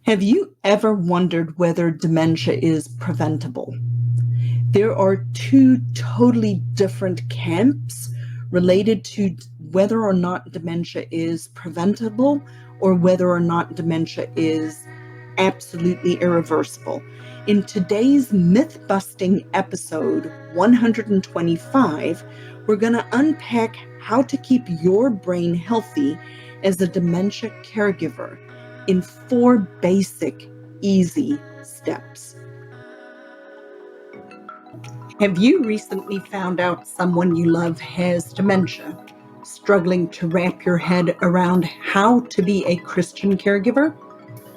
Have you ever wondered whether dementia is preventable? There are two totally different camps related to whether or not dementia is preventable or whether or not dementia is absolutely irreversible. In today's myth-busting episode 125, we're going to unpack how to keep your brain healthy as a dementia caregiver in 4 basic, easy steps. Have you recently found out someone you love has dementia, struggling to wrap your head around how to be a Christian caregiver?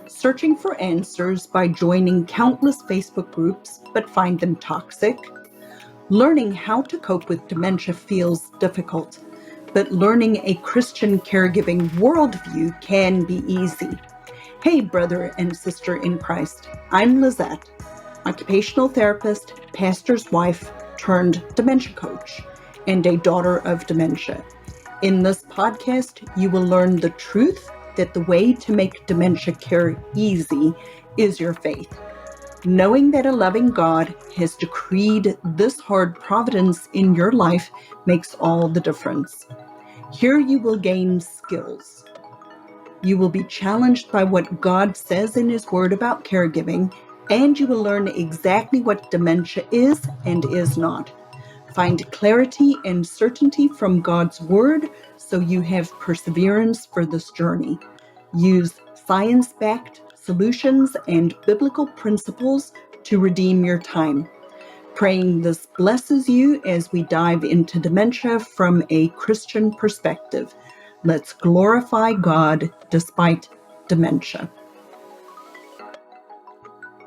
Searching for answers by joining countless Facebook groups but find them toxic? Learning how to cope with dementia feels difficult, but learning a Christian caregiving worldview can be easy. Hey, brother and sister in Christ, I'm Lizette, occupational therapist, pastor's wife turned dementia coach, and a daughter of dementia. In this podcast, you will learn the truth that the way to make dementia care easy is your faith. Knowing that a loving God has decreed this hard providence in your life makes all the difference. Here you will gain skills. You will be challenged by what God says in His Word about caregiving, and you will learn exactly what dementia is and is not. Find clarity and certainty from God's Word so you have perseverance for this journey. Use science-backed solutions and biblical principles to redeem your time. Praying this blesses you as we dive into dementia from a Christian perspective. Let's glorify God despite dementia.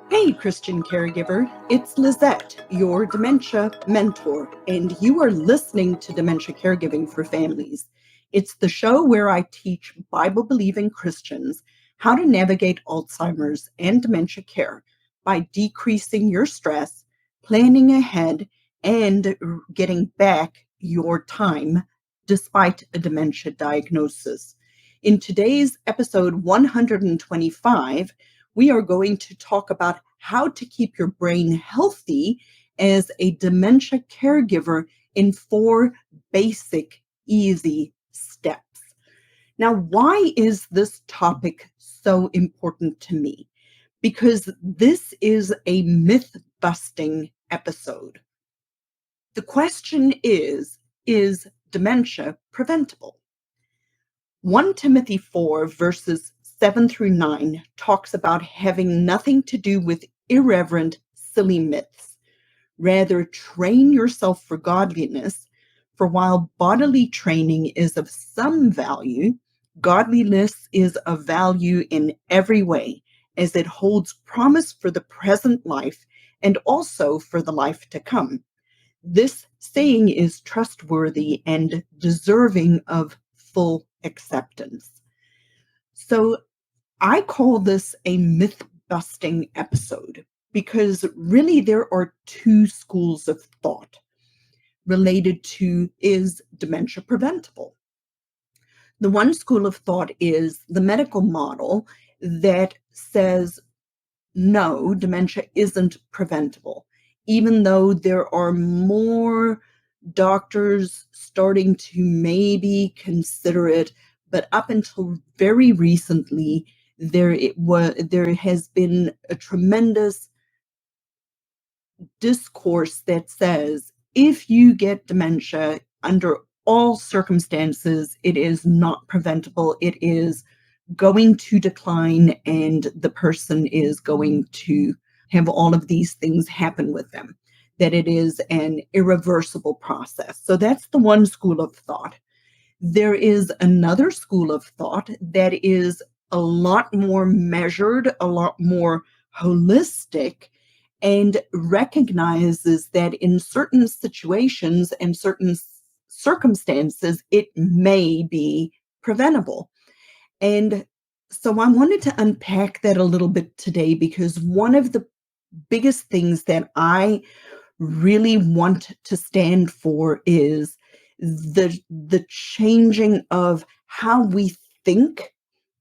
Hey, Christian caregiver, it's Lizette, your dementia mentor, and you are listening to Dementia Caregiving for Families. It's the show where I teach Bible-believing Christians how to navigate Alzheimer's and dementia care by decreasing your stress, planning ahead, and getting back your time despite a dementia diagnosis. In today's episode 125, we are going to talk about how to keep your brain healthy as a dementia caregiver in 4 basic, easy steps. Now, why is this topic so important to me? Because this is a myth-busting episode. The question is dementia preventable? 1 Timothy 4 verses 7 through 9 talks about having nothing to do with irreverent, silly myths. Rather, train yourself for godliness, for while bodily training is of some value, godliness is of value in every way, as it holds promise for the present life and also for the life to come. This saying is trustworthy and deserving of full acceptance. So I call this a myth-busting episode because really there are 2 schools of thought related to, is dementia preventable? The one school of thought is the medical model that says, no, dementia isn't preventable, even though there are more doctors starting to maybe consider it, but up until very recently, there has been a tremendous discourse that says if you get dementia, under all circumstances, it is not preventable. It is going to decline, and the person is going to have all of these things happen with them, that it is an irreversible process. So that's the one school of thought. There is another school of thought that is a lot more measured, a lot more holistic, and recognizes that in certain situations and certain circumstances, it may be preventable. And so I wanted to unpack that a little bit today because one of the biggest things that I really want to stand for is the changing of how we think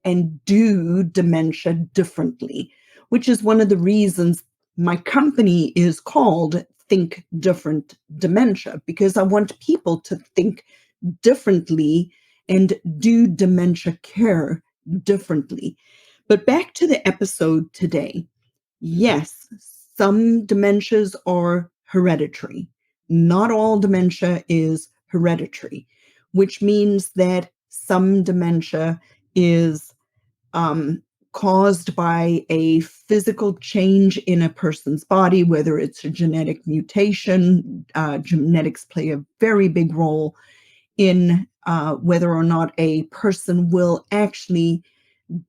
and do dementia differently, which is one of the reasons my company is called Think Different Dementia, because I want people to think differently and do dementia care differently. But back to the episode today. Yes, some dementias are hereditary. Not all dementia is hereditary, which means that some dementia is um, caused by a physical change in a person's body, whether it's a genetic mutation. Genetics play a very big role in whether or not a person will actually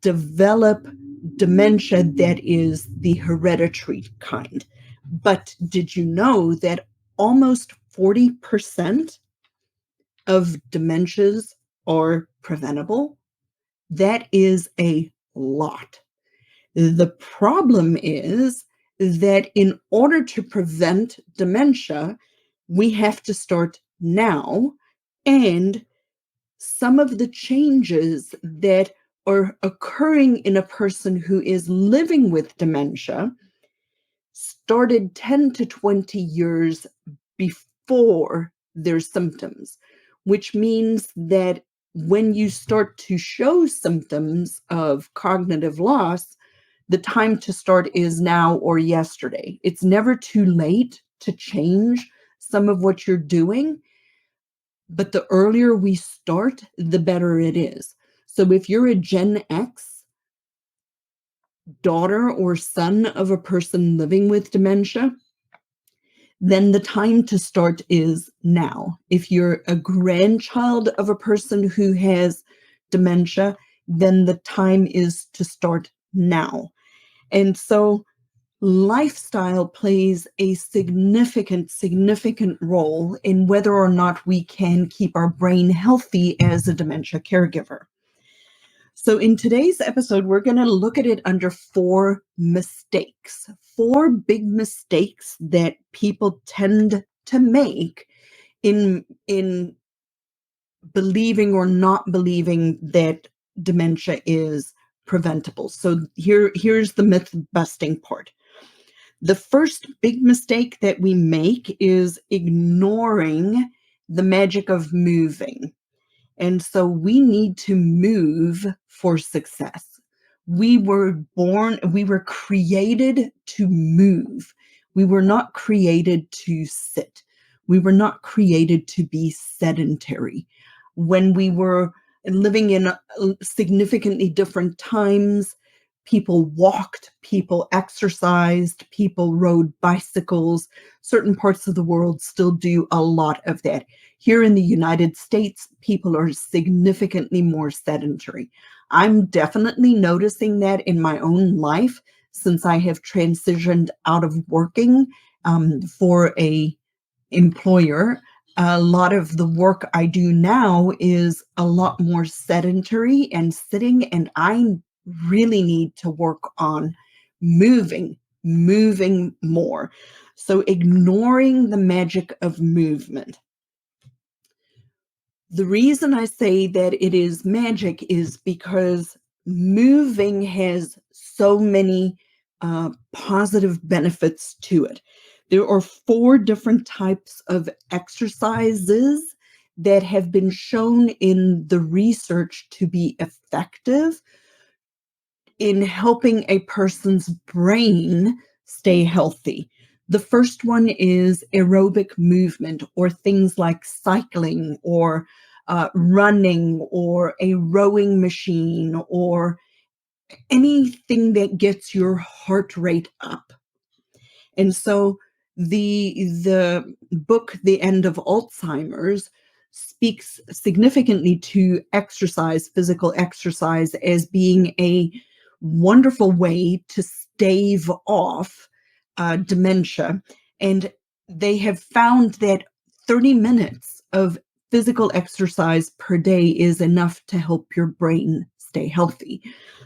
develop dementia that is the hereditary kind. But did you know that almost 40% of dementias are preventable? That is a lot. The problem is that in order to prevent dementia, we have to start now. And some of the changes that are occurring in a person who is living with dementia started 10 to 20 years before their symptoms, which means that when you start to show symptoms of cognitive loss, the time to start is now or yesterday. It's never too late to change some of what you're doing, but the earlier we start, the better it is. So if you're a Gen X daughter or son of a person living with dementia, then the time to start is now. If you're a grandchild of a person who has dementia, then the time is to start now. And so lifestyle plays a significant role in whether or not we can keep our brain healthy as a dementia caregiver. So in today's episode, we're going to look at it under 4 mistakes, 4 big mistakes that people tend to make in believing or not believing that dementia is preventable. So here's the myth busting part. The first big mistake that we make is ignoring the magic of moving. And so we need to move for success. We were created to move. We were not created to sit. We were not created to be sedentary. When we were living in significantly different times, people walked, people exercised, people rode bicycles. Certain parts of the world still do a lot of that. Here in the United States, people are significantly more sedentary. I'm definitely noticing that in my own life since I have transitioned out of working for a employer. A lot of the work I do now is a lot more sedentary and sitting, and I really need to work on moving more. So ignoring the magic of movement. The reason I say that it is magic is because moving has so many positive benefits to it. There are 4 different types of exercises that have been shown in the research to be effective in helping a person's brain stay healthy. The first one is aerobic movement, or things like cycling or running or a rowing machine or anything that gets your heart rate up. And so the book, The End of Alzheimer's, speaks significantly to exercise, physical exercise, as being a wonderful way to stave off dementia. And they have found that 30 minutes of physical exercise per day is enough to help your brain stay healthy.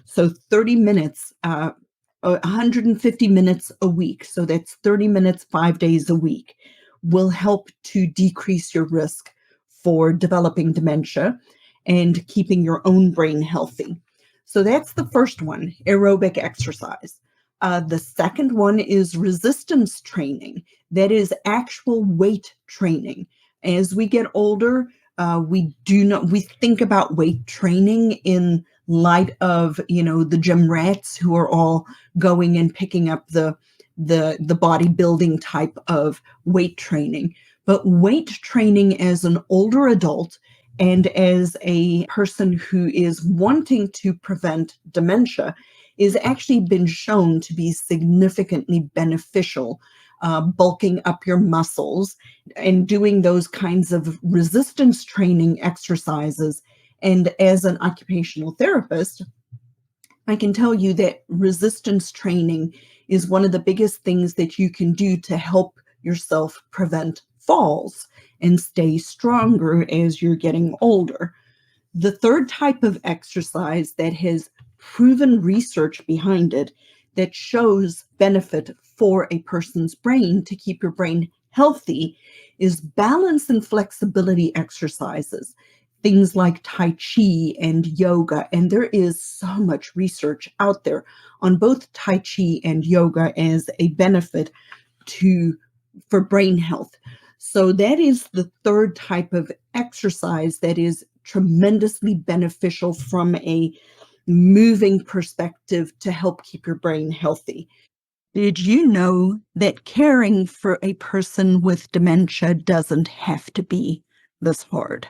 So 30 minutes, 150 minutes a week, so that's 30 minutes 5 days a week, will help to decrease your risk for developing dementia and keeping your own brain healthy. So that's the first one, aerobic exercise. The second one is resistance training. That is actual weight training. As we get older, we think about weight training in light of, the gym rats who are all going and picking up the bodybuilding type of weight training. But weight training as an older adult and as a person who is wanting to prevent dementia is actually been shown to be significantly beneficial. Bulking up your muscles and doing those kinds of resistance training exercises. And as an occupational therapist, I can tell you that resistance training is one of the biggest things that you can do to help yourself prevent falls and stay stronger as you're getting older. The third type of exercise that has proven research behind it that shows benefit for a person's brain to keep your brain healthy is balance and flexibility exercises, things like Tai Chi and yoga. And there is so much research out there on both Tai Chi and yoga as a benefit for brain health. So that is the third type of exercise that is tremendously beneficial from a moving perspective to help keep your brain healthy. Did you know that caring for a person with dementia doesn't have to be this hard?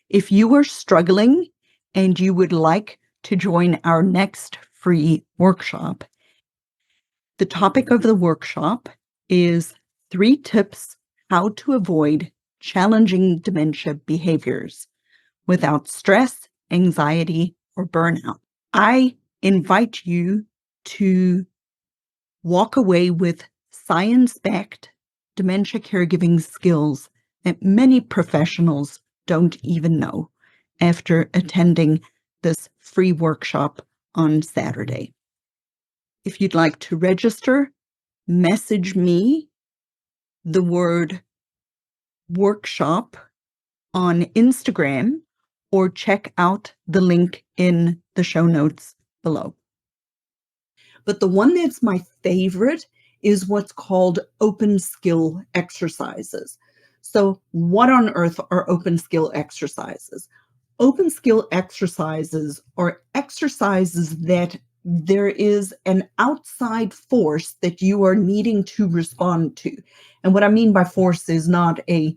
If you are struggling and you would like to join our next free workshop, the topic of the workshop is 3 tips how to avoid challenging dementia behaviors without stress, anxiety, or burnout. I invite you to walk away with science-backed dementia caregiving skills that many professionals don't even know after attending this free workshop on Saturday. If you'd like to register, message me the word workshop on Instagram or check out the link in the show notes below. But the one that's my favorite is what's called open skill exercises. So what on earth are open skill exercises? Open skill exercises are exercises that there is an outside force that you are needing to respond to. And what I mean by force is not a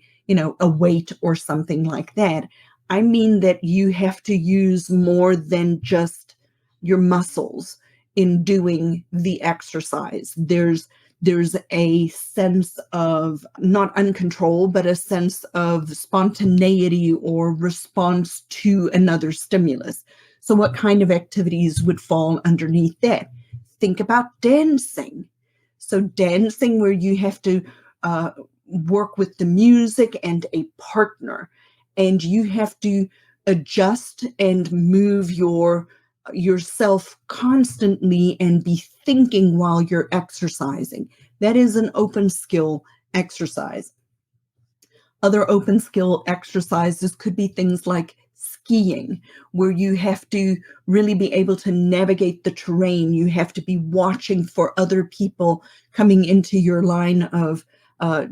weight or something like that. I mean that you have to use more than just your muscles in doing the exercise. There's a sense of not uncontrol, but a sense of spontaneity or response to another stimulus. So what kind of activities would fall underneath that? Think about dancing. So dancing where you have to work with the music and a partner, and you have to adjust and move yourself constantly and be thinking while you're exercising. That is an open skill exercise. Other open skill exercises could be things like skiing, where you have to really be able to navigate the terrain. You have to be watching for other people coming into your line of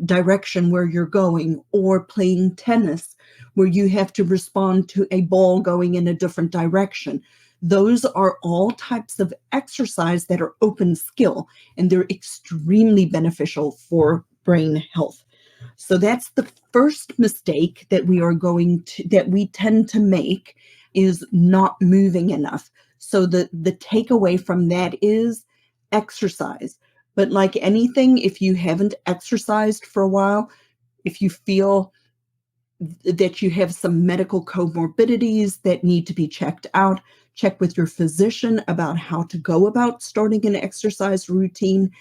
direction where you're going, or playing tennis, where you have to respond to a ball going in a different direction. Those are all types of exercise that are open skill, and they're extremely beneficial for brain health. So that's the first mistake that we tend to make, is not moving enough. So the takeaway from that is exercise. But like anything, if you haven't exercised for a while, if you feel that you have some medical comorbidities that need to be checked out, check with your physician about how to go about starting an exercise routine.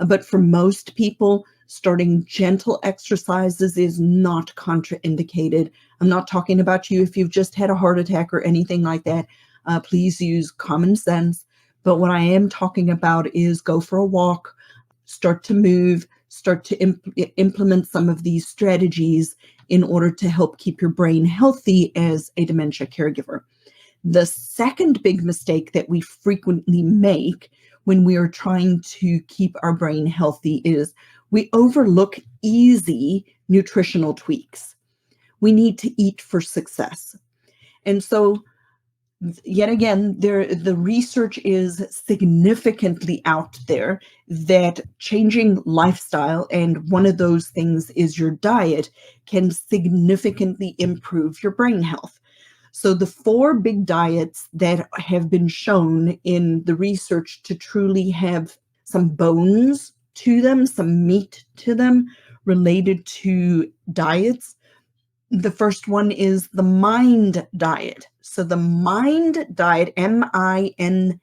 But for most people, starting gentle exercises is not contraindicated. I'm not talking about you if you've just had a heart attack or anything like that. Please use common sense. But what I am talking about is go for a walk, start to move, start to implement some of these strategies in order to help keep your brain healthy as a dementia caregiver. The second big mistake that we frequently make when we are trying to keep our brain healthy is we overlook easy nutritional tweaks. We need to eat for success. And so, yet again, the research is significantly out there that changing lifestyle, and one of those things is your diet, can significantly improve your brain health. So the four big diets that have been shown in the research to truly have some bones to them, some meat to them related to diets. The first one is the MIND diet. So the MIND diet, MIND,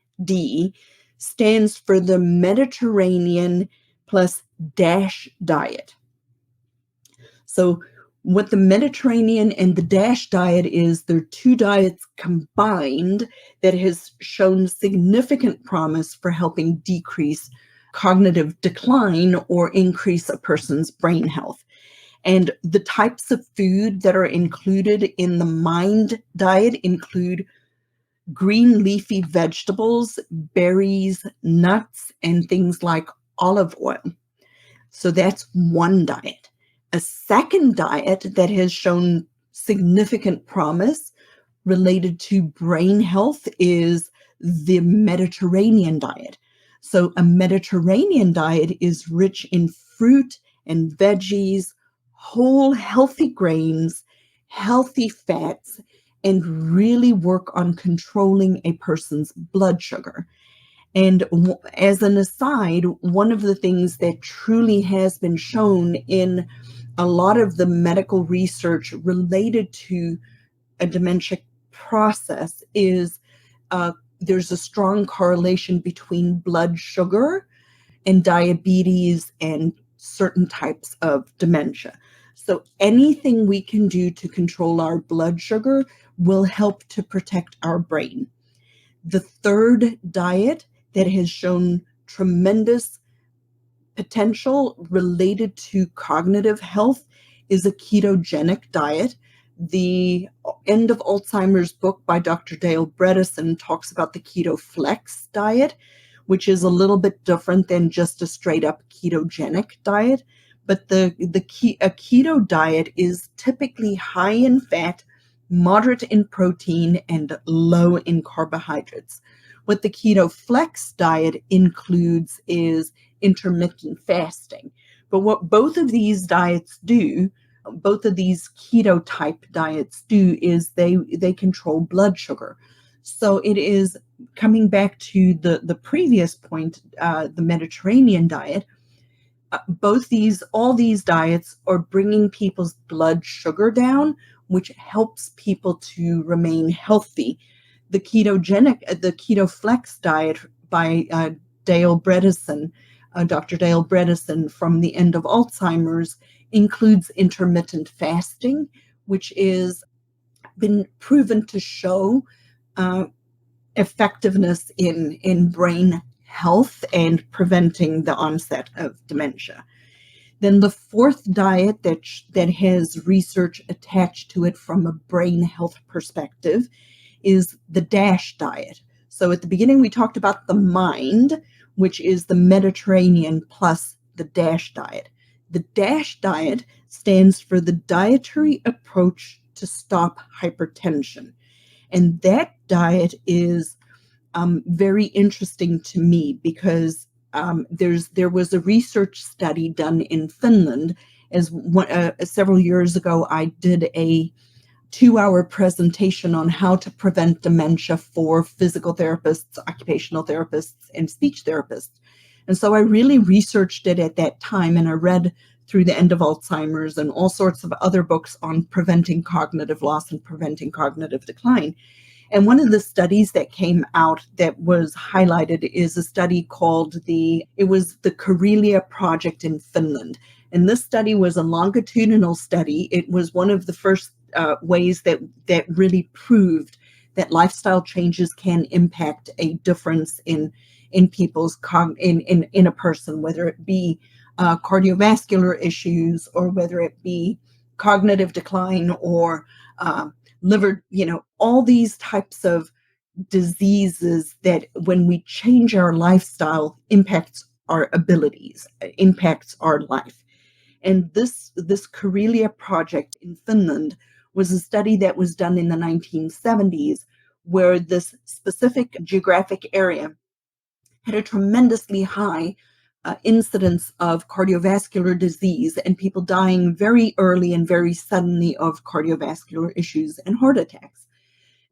stands for the Mediterranean plus DASH diet. So what the Mediterranean and the DASH diet is, they're two diets combined that has shown significant promise for helping decrease cognitive decline or increase a person's brain health. And the types of food that are included in the MIND diet include green leafy vegetables, berries, nuts, and things like olive oil. So that's one diet. A second diet that has shown significant promise related to brain health is the Mediterranean diet. So a Mediterranean diet is rich in fruit and veggies, whole healthy grains, healthy fats, and really work on controlling a person's blood sugar. And as an aside, one of the things that truly has been shown in a lot of the medical research related to a dementia process is there's a strong correlation between blood sugar and diabetes and certain types of dementia. So anything we can do to control our blood sugar will help to protect our brain. The third diet that has shown tremendous potential related to cognitive health is a ketogenic diet. The End of Alzheimer's book by Dr. Dale Bredesen talks about the keto flex diet, which is a little bit different than just a straight up ketogenic diet. But a keto diet is typically high in fat, moderate in protein, and low in carbohydrates. What the keto flex diet includes is intermittent fasting. But what both of these diets do, both of these keto type diets do, is they control blood sugar. So it is coming back to the previous point, the Mediterranean diet. All these diets are bringing people's blood sugar down, which helps people to remain healthy. The keto flex diet by Dale Bredesen, Dr. Dale Bredesen from the End of Alzheimer's, includes intermittent fasting, which is been proven to show effectiveness in brain health and preventing the onset of dementia. Then the fourth diet that has research attached to it from a brain health perspective is the DASH diet. So at the beginning, we talked about the MIND, which is the Mediterranean plus the DASH diet. The DASH diet stands for the Dietary Approach to Stop Hypertension. And that diet is very interesting to me because there was a research study done in Finland. Several years ago, I did a 2-hour presentation on how to prevent dementia for physical therapists, occupational therapists, and speech therapists. And so I really researched it at that time, and I read through the End of Alzheimer's and all sorts of other books on preventing cognitive loss and preventing cognitive decline. And one of the studies that came out that was highlighted is a study called the Karelia Project in Finland. And this study was a longitudinal study. It was one of the first ways that really proved that lifestyle changes can impact a difference in people's in a person, whether it be cardiovascular issues or whether it be cognitive decline or liver, all these types of diseases that when we change our lifestyle impacts our abilities, impacts our life. And this Karelia project in Finland was a study that was done in the 1970s, where this specific geographic area had a tremendously high incidence of cardiovascular disease and people dying very early and very suddenly of cardiovascular issues and heart attacks.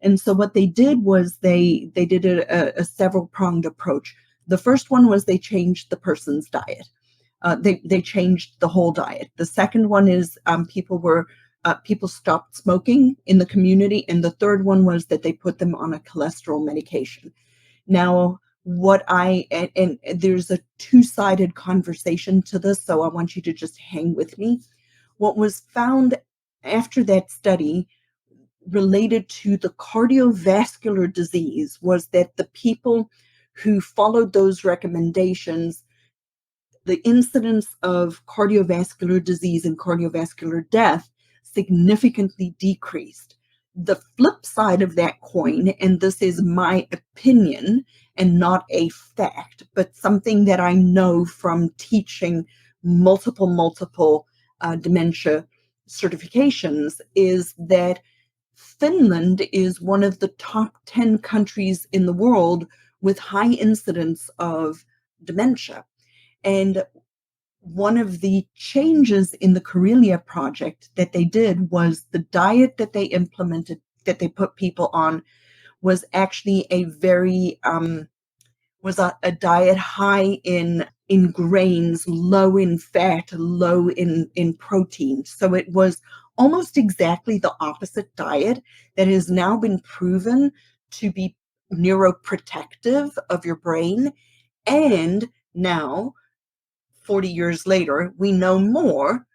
And so what they did was they did a several pronged approach. The first one was they changed the person's diet. They changed the whole diet. The second one is people stopped smoking in the community, and the third one was that they put them on a cholesterol medication. Now, and there's a two-sided conversation to this, so I want you to just hang with me. What was found after that study related to the cardiovascular disease was that the people who followed those recommendations, the incidence of cardiovascular disease and cardiovascular death significantly decreased. The flip side of that coin, and this is my opinion and not a fact, but something that I know from teaching multiple dementia certifications, is that Finland is one of the top 10 countries in the world with high incidence of dementia. And one of the changes in the Karelia project that they did was the diet that they implemented, that they put people on, was actually a diet high in grains, low in fat, low in protein. So it was almost exactly the opposite diet that has now been proven to be neuroprotective of your brain. And now, 40 years later, we know more.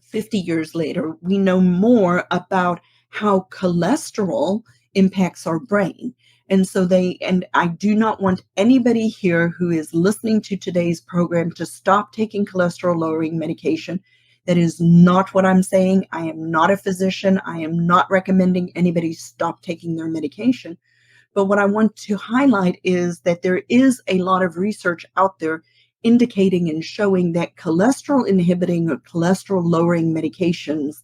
50 years later, we know more about how cholesterol impacts our brain. And I do not want anybody here who is listening to today's program to stop taking cholesterol lowering medication. That is not what I'm saying. I am not a physician. I am not recommending anybody stop taking their medication. But what I want to highlight is that there is a lot of research out there indicating and showing that cholesterol inhibiting or cholesterol lowering medications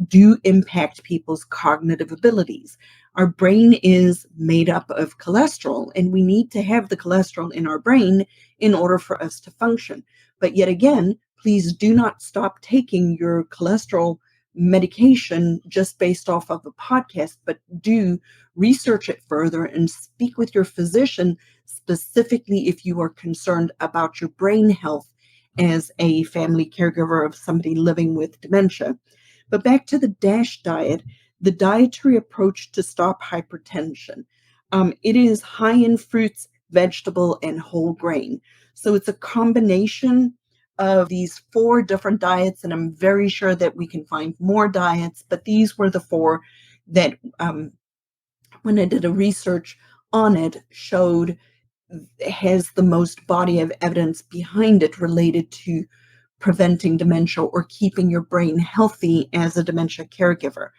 do impact people's cognitive abilities. Our brain is made up of cholesterol, and we need to have the cholesterol in our brain in order for us to function. But yet again, please do not stop taking your cholesterol medication just based off of a podcast, but do research it further and speak with your physician specifically if you are concerned about your brain health as a family caregiver of somebody living with dementia. But back to the DASH diet, the dietary approach to stop hypertension. It is high in fruits, vegetable, and whole grain. So it's a combination of these 4 different diets, and I'm very sure that we can find more diets, but these were the 4 that, when I did a research on it, showed has the most body of evidence behind it related to preventing dementia or keeping your brain healthy as a dementia caregiver.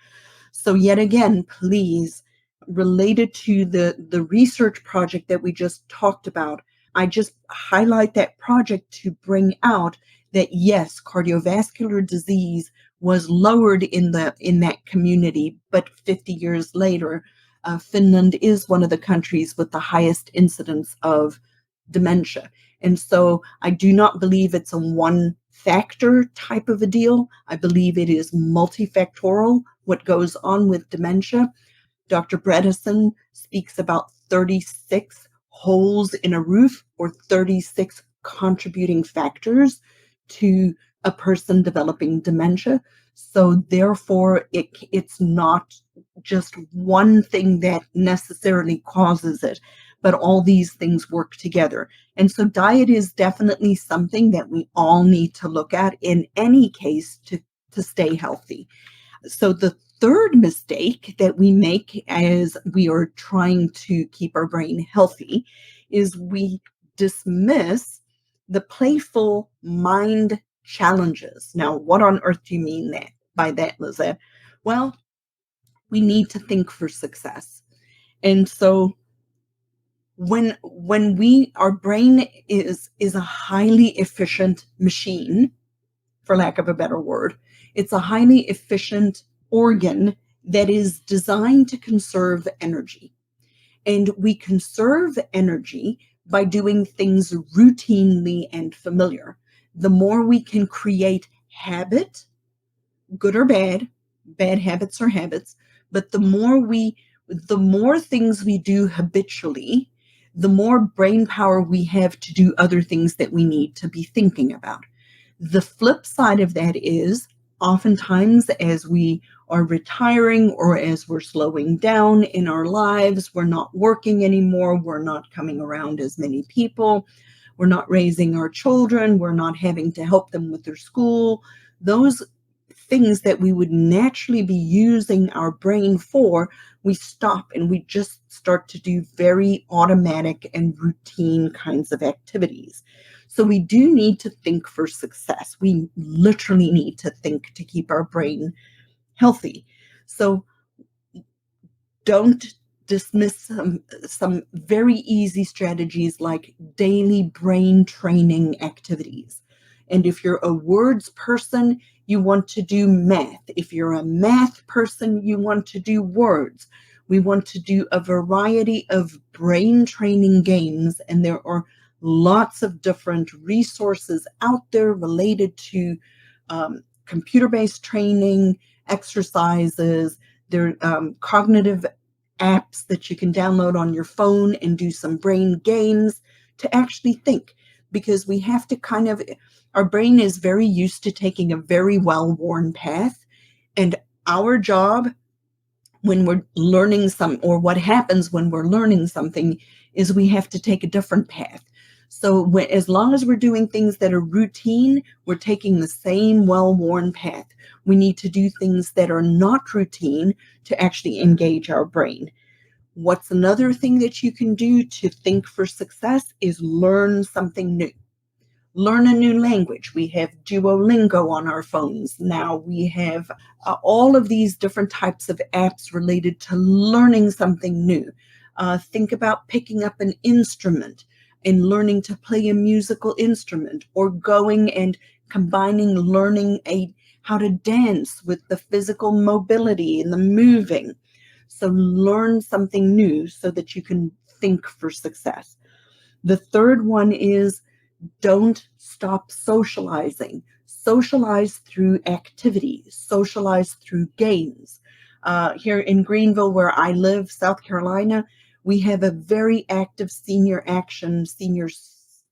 So yet again, please, related to the research project that we just talked about, I just highlight that project to bring out that yes, cardiovascular disease was lowered in that community, but 50 years later, Finland is one of the countries with the highest incidence of dementia. And so I do not believe it's a one factor type of a deal. I believe it is multifactorial what goes on with dementia. Dr. Bredesen speaks about 36 holes in a roof or 36 contributing factors to a person developing dementia. So therefore, it's not just one thing that necessarily causes it, but all these things work together. And so diet is definitely something that we all need to look at in any case to stay healthy. So the third mistake that we make as we are trying to keep our brain healthy is we dismiss the playful mind challenges. Now, what on earth do you mean by that, Lizette? Well, We need to think for success. And so when we our brain is a highly efficient machine, for lack of a better word. It's a highly efficient organ that is designed to conserve energy. And we conserve energy by doing things routinely and familiar. The more we can create habit, good or bad habits are habits, but the more things we do habitually, the more brain power we have to do other things that we need to be thinking about. The flip side of that is oftentimes as we are retiring or as we're slowing down in our lives, we're not working anymore, we're not coming around as many people, we're not raising our children, we're not having to help them with their school. Those things that we would naturally be using our brain for, we stop and we just start to do very automatic and routine kinds of activities. So we do need to think for success. We literally need to think to keep our brain healthy. So don't dismiss some very easy strategies like daily brain training activities. And if you're a words person, you want to do math. If you're a math person, you want to do words. We want to do a variety of brain training games, and there are lots of different resources out there related to computer-based training, exercises. There are cognitive apps that you can download on your phone and do some brain games to actually think, because we have to our brain is very used to taking a very well-worn path, and our job when we're learning what happens when we're learning something is we have to take a different path. So as long as we're doing things that are routine, we're taking the same well-worn path. We need to do things that are not routine to actually engage our brain. What's another thing that you can do to think for success is learn something new. Learn a new language. We have Duolingo on our phones. Now we have all of these different types of apps related to learning something new. Think about picking up an instrument and learning to play a musical instrument, or going and combining learning how to dance with the physical mobility and the moving. So learn something new so that you can think for success. The third one is don't stop socializing. Socialize through activities, socialize through games. Here in Greenville, where I live, South Carolina, we have a very active senior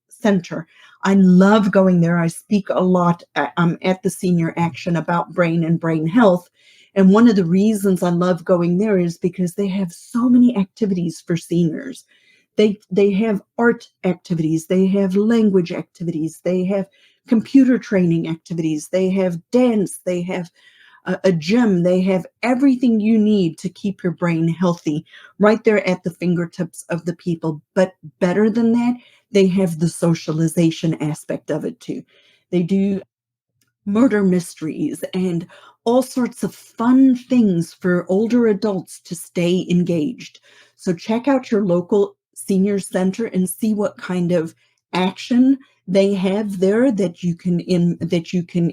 center. I love going there. I speak a lot at the senior action about brain and brain health. And one of the reasons I love going there is because they have so many activities for seniors. They have art activities, they have language activities, they have computer training activities, they have dance, they have a gym, they have everything you need to keep your brain healthy right there at the fingertips of the people. But better than that, they have the socialization aspect of it too. They do murder mysteries and all sorts of fun things for older adults to stay engaged. So check out your local senior center and see what kind of action they have there that you can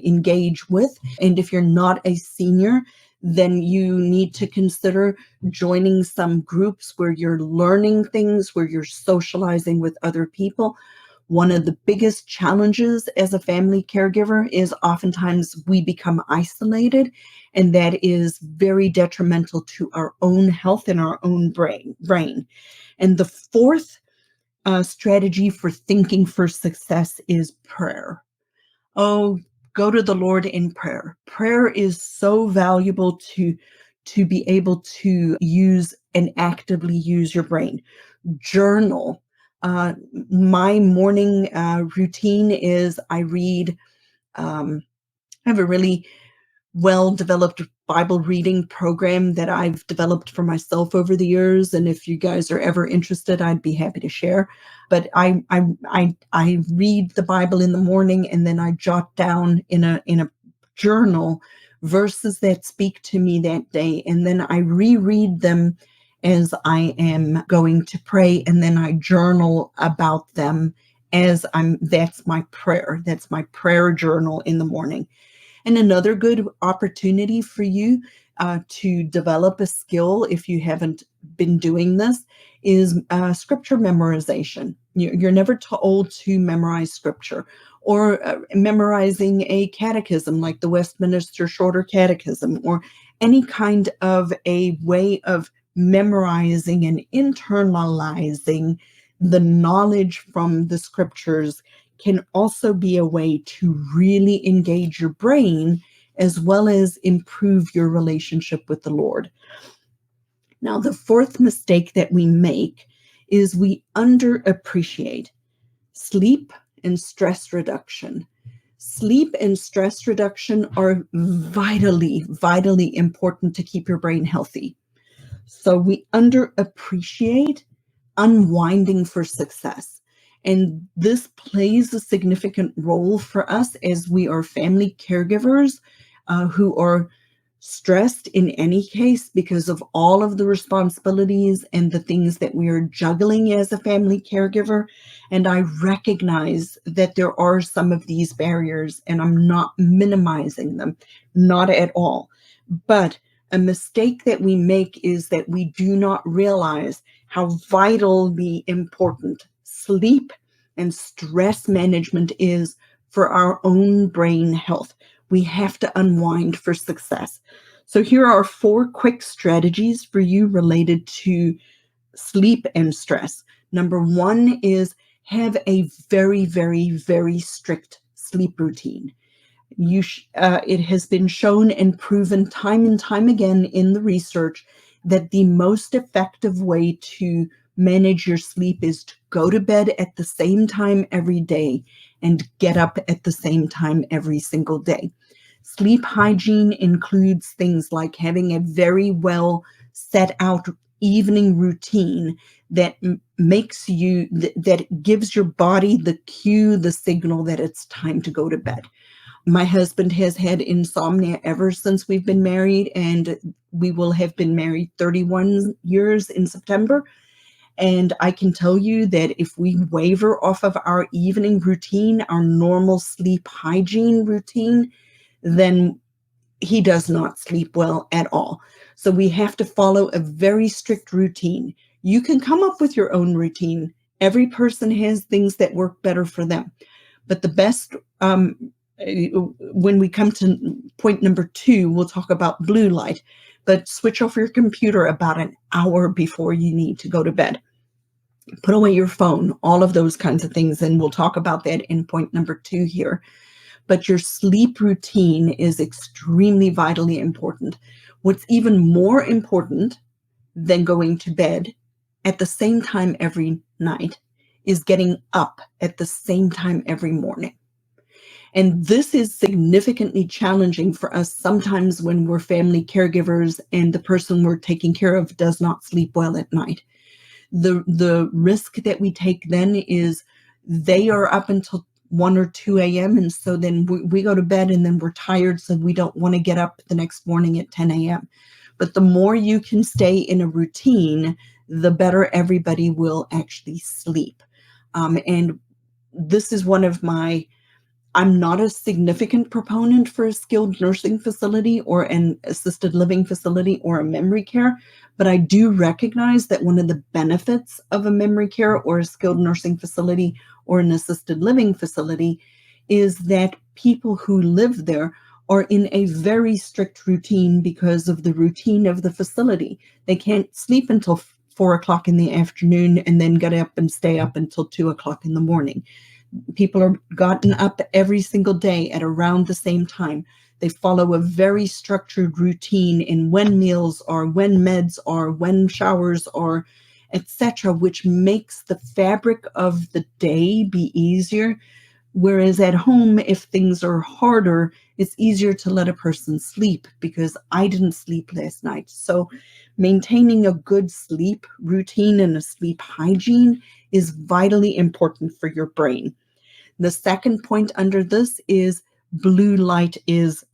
engage with. And if you're not a senior, then you need to consider joining some groups where you're learning things, where you're socializing with other people. One of the biggest challenges as a family caregiver is oftentimes we become isolated, and that is very detrimental to our own health and our own brain. And the fourth strategy for thinking for success is prayer. Oh, go to the Lord in prayer. Prayer is so valuable to be able to use and actively use your brain. Journal. My morning routine is I read. I have a really well-developed Bible reading program that I've developed for myself over the years, and if you guys are ever interested, I'd be happy to share. But I read the Bible in the morning, and then I jot down in a journal verses that speak to me that day, and then I reread them as I am going to pray, and then I journal about them as that's my prayer. That's my prayer journal in the morning. And another good opportunity for you to develop a skill, if you haven't been doing this, is scripture memorization. You're never told to memorize scripture, or memorizing a catechism like the Westminster Shorter Catechism, or any kind of a way of memorizing and internalizing the knowledge from the scriptures can also be a way to really engage your brain as well as improve your relationship with the Lord. Now, the fourth mistake that we make is we underappreciate sleep and stress reduction. Sleep and stress reduction are vitally, vitally important to keep your brain healthy. So we underappreciate unwinding for success. And this plays a significant role for us as we are family caregivers who are stressed in any case because of all of the responsibilities and the things that we are juggling as a family caregiver. And I recognize that there are some of these barriers, and I'm not minimizing them, not at all. But a mistake that we make is that we do not realize how vitally important sleep and stress management is for our own brain health. We have to unwind for success. So here are 4 quick strategies for you related to sleep and stress. Number 1 is have a very, very, very strict sleep routine. It has been shown and proven time and time again in the research that the most effective way to manage your sleep is to go to bed at the same time every day and get up at the same time every single day. Sleep hygiene includes things like having a very well set out evening routine that makes you, that gives your body the cue, the signal that it's time to go to bed. My husband has had insomnia ever since we've been married, and we will have been married 31 years in September. And I can tell you that if we waver off of our evening routine, our normal sleep hygiene routine, then he does not sleep well at all. So we have to follow a very strict routine. You can come up with your own routine. Every person has things that work better for them. But the best, when we come to point number 2, we'll talk about blue light, but switch off your computer about an hour before you need to go to bed. Put away your phone, all of those kinds of things. And we'll talk about that in point number 2 here. But your sleep routine is extremely vitally important. What's even more important than going to bed at the same time every night is getting up at the same time every morning. And this is significantly challenging for us sometimes when we're family caregivers and the person we're taking care of does not sleep well at night. The risk that we take then is they are up until 1 or 2 a.m. And so then we go to bed and then we're tired, so we don't want to get up the next morning at 10 a.m. But the more you can stay in a routine, the better everybody will actually sleep. And this is one of my, I'm not a significant proponent for a skilled nursing facility or an assisted living facility or a memory care, but I do recognize that one of the benefits of a memory care or a skilled nursing facility or an assisted living facility is that people who live there are in a very strict routine because of the routine of the facility. They can't sleep until 4 o'clock in the afternoon and then get up and stay up until 2 o'clock in the morning. People are gotten up every single day at around the same time. They follow a very structured routine in when meals are, when meds are, when showers are, etc., which makes the fabric of the day be easier. Whereas at home, if things are harder, it's easier to let a person sleep because I didn't sleep last night. So maintaining a good sleep routine and a sleep hygiene is vitally important for your brain. The second point under this is blue light is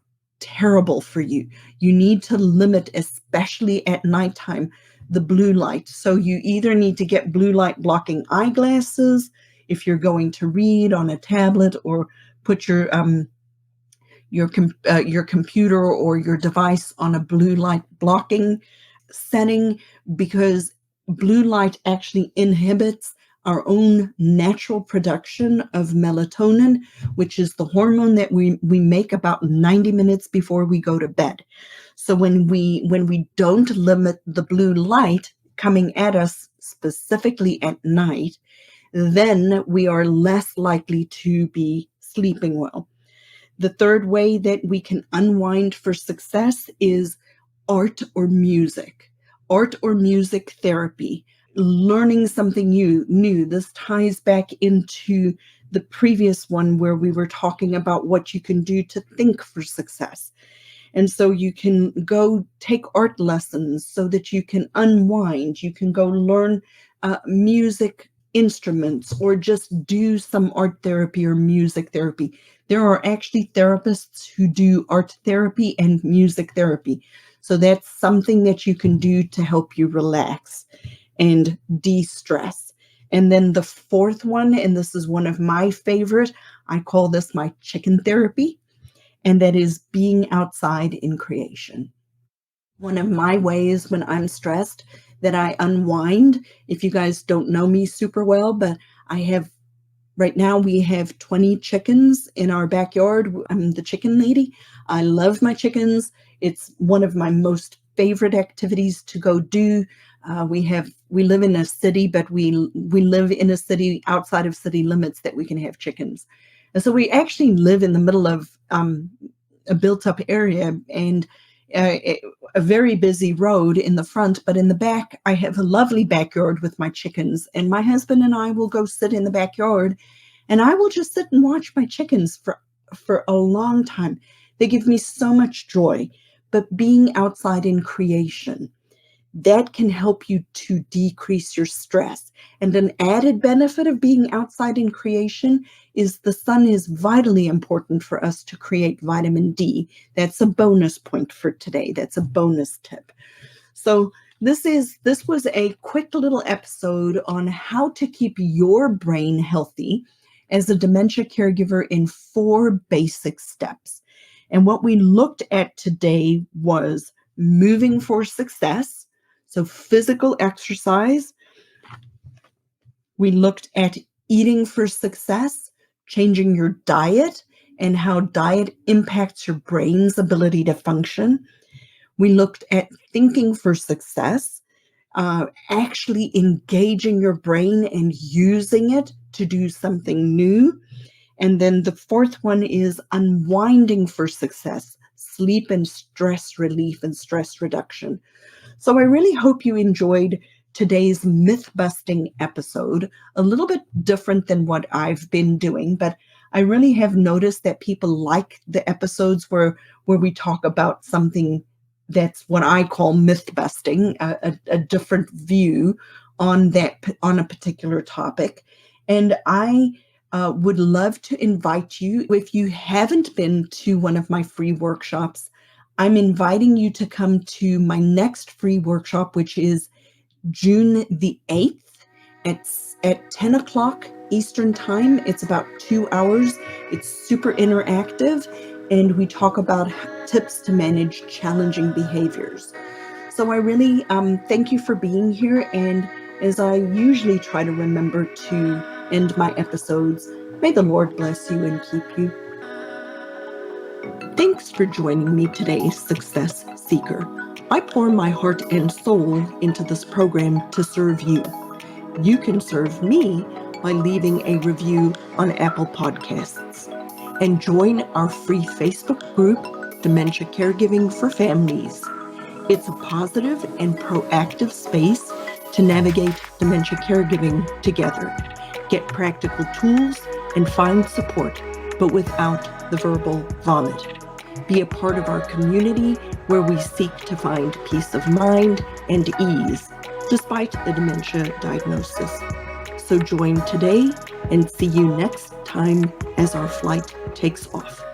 terrible for you. You need to limit, especially at nighttime, the blue light. So you either need to get blue light blocking eyeglasses if you're going to read on a tablet, or put your computer or your device on a blue light blocking setting, because blue light actually inhibits our own natural production of melatonin, which is the hormone that we make about 90 minutes before we go to bed. So when we don't limit the blue light coming at us specifically at night, then we are less likely to be sleeping well. The third way that we can unwind for success is art or music. Art or music therapy, learning something new. This ties back into the previous one where we were talking about what you can do to think for success. And so you can go take art lessons so that you can unwind. You can go learn music instruments, or just do some art therapy or music therapy. There are actually therapists who do art therapy and music therapy. So that's something that you can do to help you relax and de-stress. And then the fourth one, and this is one of my favorite, I call this my chicken therapy, and that is being outside in creation. One of my ways when I'm stressed that I unwind, if you guys don't know me super well, but right now we have 20 chickens in our backyard. I'm the chicken lady. I love my chickens. It's one of my most favorite activities to go do. We live in a city, but we live in a city outside of city limits that we can have chickens. And so we actually live in the middle of a built-up area, and a very busy road in the front, but in the back, I have a lovely backyard with my chickens, and my husband and I will go sit in the backyard, and I will just sit and watch my chickens for a long time. They give me so much joy. But being outside in creation, that can help you to decrease your stress. And an added benefit of being outside in creation is the sun is vitally important for us to create vitamin D. That's a bonus point for today. That's a bonus tip. So this was a quick little episode on how to keep your brain healthy as a dementia caregiver in 4 basic steps. And what we looked at today was moving for success. So physical exercise. We looked at eating for success, changing your diet, and how diet impacts your brain's ability to function. We looked at thinking for success, actually engaging your brain and using it to do something new. And then the fourth one is unwinding for success, sleep and stress relief and stress reduction. So I really hope you enjoyed today's myth-busting episode, a little bit different than what I've been doing, but I really have noticed that people like the episodes where we talk about something that's what I call myth-busting, a different view on a particular topic. And I would love to invite you, if you haven't been to one of my free workshops, I'm inviting you to come to my next free workshop, which is June the 8th at 10 o'clock Eastern Time. It's about 2 hours. It's super interactive, and we talk about tips to manage challenging behaviors. So I really thank you for being here, and as I usually try to remember to end my episodes, may the Lord bless you and keep you. Thanks for joining me today, Success Seeker. I pour my heart and soul into this program to serve you. You can serve me by leaving a review on Apple Podcasts, and join our free Facebook group, Dementia Caregiving for Families. It's a positive and proactive space to navigate dementia caregiving together. Get practical tools and find support, but without the verbal vomit. Be a part of our community where we seek to find peace of mind and ease despite the dementia diagnosis. So join today, and see you next time as our flight takes off.